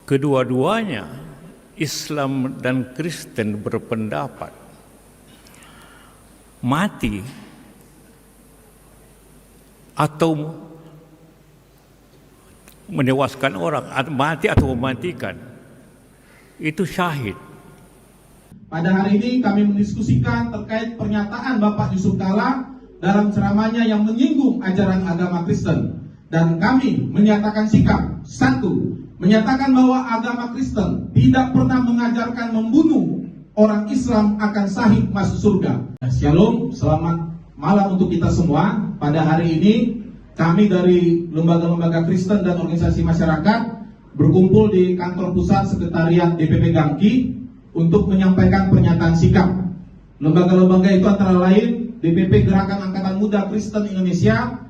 kedua-duanya Islam dan Kristen berpendapat mati atau menewaskan orang, mati atau mematikan, itu syahid. Pada hari ini kami mendiskusikan terkait pernyataan Bapak Yusuf Kalla dalam ceramahnya yang menyinggung ajaran agama Kristen. Dan kami menyatakan sikap, satu, menyatakan bahwa agama Kristen tidak pernah mengajarkan membunuh orang Islam akan sahih masuk surga. Shalom, selamat malam untuk kita semua. Pada hari ini kami dari lembaga-lembaga Kristen dan organisasi masyarakat berkumpul di kantor pusat sekretariat DPP Gangki untuk menyampaikan pernyataan sikap. Lembaga-lembaga itu antara lain DPP Gerakan Angkatan Muda Kristen Indonesia,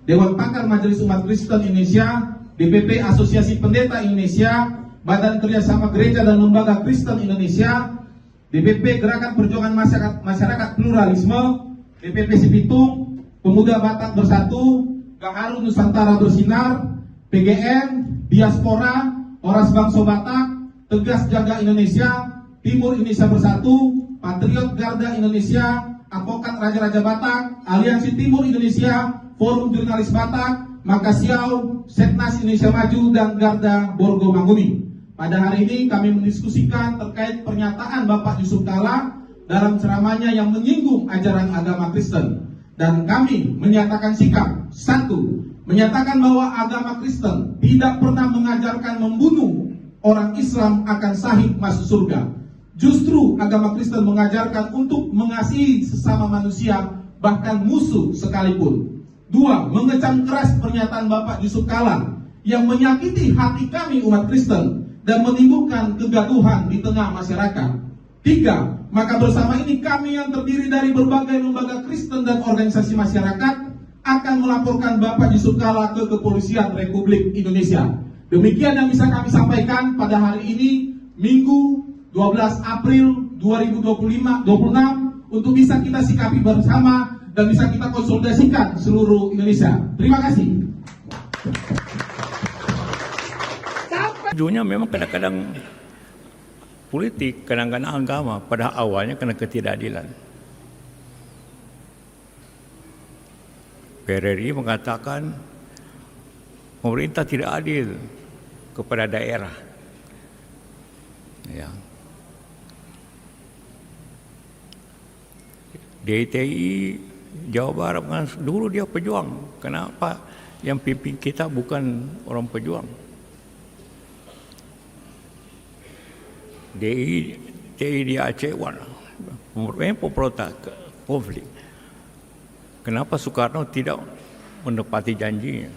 Dewan Pakar Majelis Umat Kristen Indonesia, DPP Asosiasi Pendeta Indonesia, Badan Kerjasama Gereja dan Lembaga Kristen Indonesia, DPP Gerakan Perjuangan Masyarakat Pluralisme, DPP Sipitung, Pemuda Batak Bersatu, Gaharu Nusantara Bersinar, PGN, Diaspora, Oras Bangsa Batak, Tegas Jaga Indonesia, Timur Indonesia Bersatu, Patriot Garda Indonesia, Advokat Raja-Raja Batak, Aliansi Timur Indonesia, Forum Jurnalis Batak, Makasiau, Setnas Indonesia Maju, dan Garda Borgo Manguni. Pada hari ini kami mendiskusikan terkait pernyataan Bapak Yusuf Kalla dalam ceramahnya yang menyinggung ajaran agama Kristen. Dan kami menyatakan sikap, satu, menyatakan bahwa agama Kristen tidak pernah mengajarkan membunuh orang Islam akan sahih masuk surga. Justru agama Kristen mengajarkan untuk mengasihi sesama manusia, bahkan musuh sekalipun. Dua, mengecam keras pernyataan Bapak Yusuf Kalla yang menyakiti hati kami umat Kristen dan menimbulkan kegaduhan di tengah masyarakat. Tiga, maka bersama ini kami yang terdiri dari berbagai lembaga Kristen dan organisasi masyarakat akan melaporkan Bapak Yusuf Kalla ke Kepolisian Republik Indonesia. Demikian yang bisa kami sampaikan pada hari ini, Minggu 12 April 2026 untuk bisa kita sikapi bersama dan bisa kita konsolidasikan seluruh Indonesia. Terima kasih. Ujungnya memang kadang-kadang politik, kadang-kadang agama, pada awalnya karena ketidakadilan. PRRI mengatakan pemerintah tidak adil kepada daerah. Ya. DITI Jawa Barat dulu dia pejuang. Kenapa yang pimpin kita bukan orang pejuang? DITI di Aceh, pemberontak konflik. Kenapa Soekarno tidak menepati janjinya?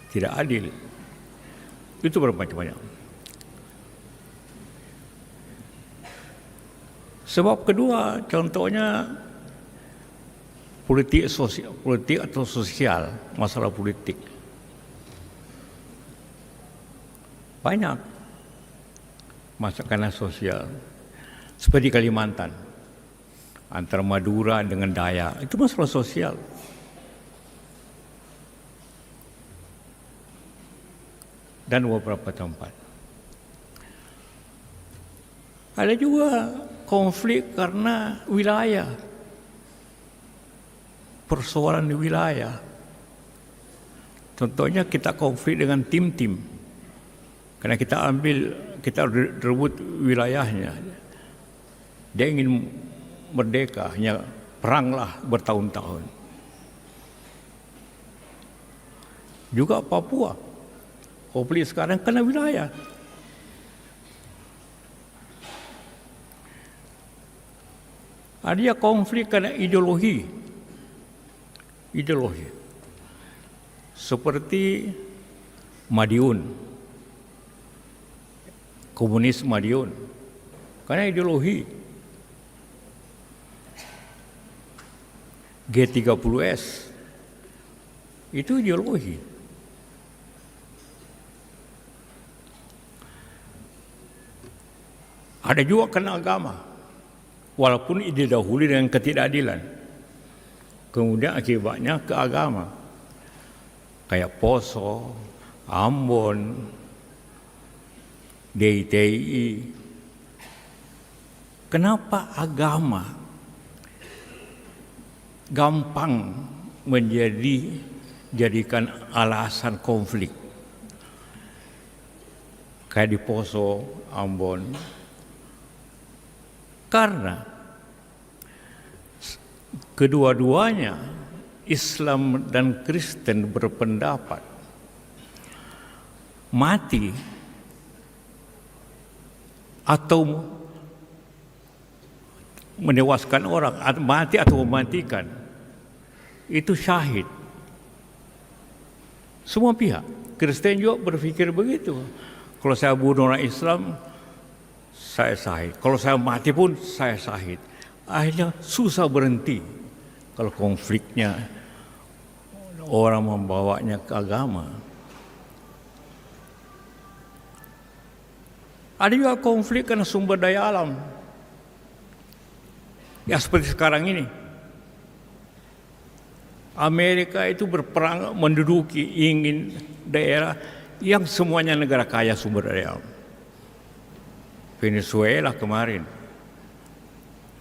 Tidak adil. Itu bermacam-macam. Sebab kedua, contohnya politik atau sosial, masalah politik. Banyak masalah sosial seperti Kalimantan antara Madura dengan Dayak, itu masalah sosial. Dan beberapa tempat ada juga konflik karena wilayah, persoalan di wilayah. Contohnya kita konflik dengan tim-tim karena kita rebut wilayahnya. Dia ingin merdeka, hanya peranglah bertahun-tahun. Juga Papua, konflik sekarang karena wilayah. Ada konflik karena ideologi. Seperti Madiun, komunis Madiun, karena ideologi. G30S itu ideologi. Ada juga karena agama, walaupun didahului dengan ketidakadilan, kemudian akibatnya ke agama, kayak Poso, Ambon, DITI. Kenapa agama gampang jadikan alasan konflik? Kayak di Poso, Ambon. Karena kedua-duanya Islam dan Kristen berpendapat mati atau menewaskan orang, mati atau mematikan, itu syahid. Semua pihak, Kristen juga berpikir begitu. Kalau saya bunuh orang Islam, saya syahid. Kalau saya mati pun, saya syahid. Akhirnya susah berhenti kalau konfliknya orang membawanya ke agama. Ada juga konflik karena sumber daya alam. Ya seperti sekarang ini, Amerika itu berperang menduduki, ingin daerah yang semuanya negara kaya sumber daya alam. Venezuela kemarin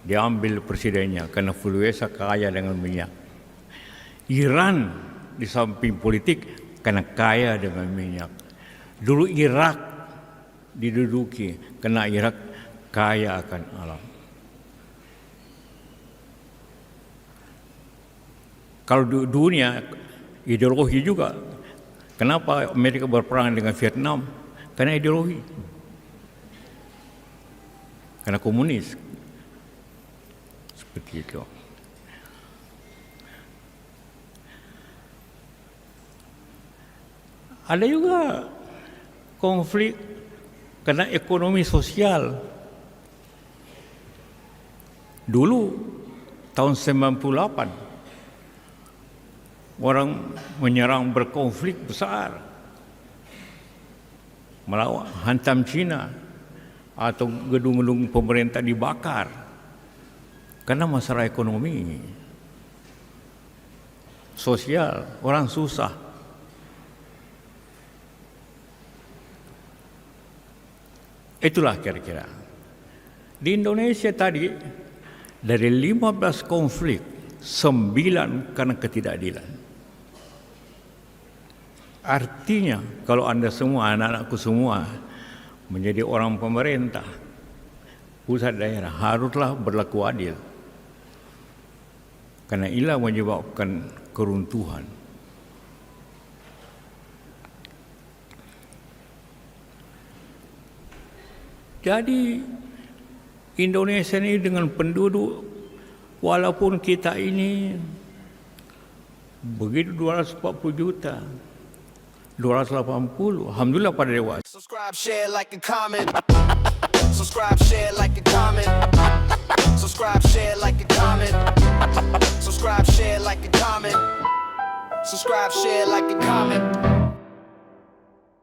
diambil presidennya karena Venezuela kaya dengan minyak. Iran di samping politik karena kaya dengan minyak. Dulu Irak diduduki karena Irak kaya akan alam. Kalau dunia ideologi juga. Kenapa Amerika berperang dengan Vietnam? Karena ideologi. Karena komunis. Seperti itu. Ada juga konflik karena ekonomi sosial. Dulu tahun 98 orang menyerang berkonflik besar, melawan hantam Cina atau gedung-gedung pemerintah dibakar karena masalah ekonomi sosial, orang susah. Itulah kira-kira. Di Indonesia tadi dari 15 konflik 9 karena ketidakadilan. Artinya kalau Anda semua, anak-anakku semua menjadi orang pemerintah, pusat daerah haruslah berlaku adil. Karena inilah menyebabkan keruntuhan. Jadi Indonesia ini dengan penduduk, walaupun kita ini begitu 240 juta, 280, alhamdulillah pada dewasa. Subscribe, share, like, and comment. Subscribe, share, like, and comment. Subscribe, share, like, and comment. Subscribe, share, like, and comment. Subscribe, share, like, and comment.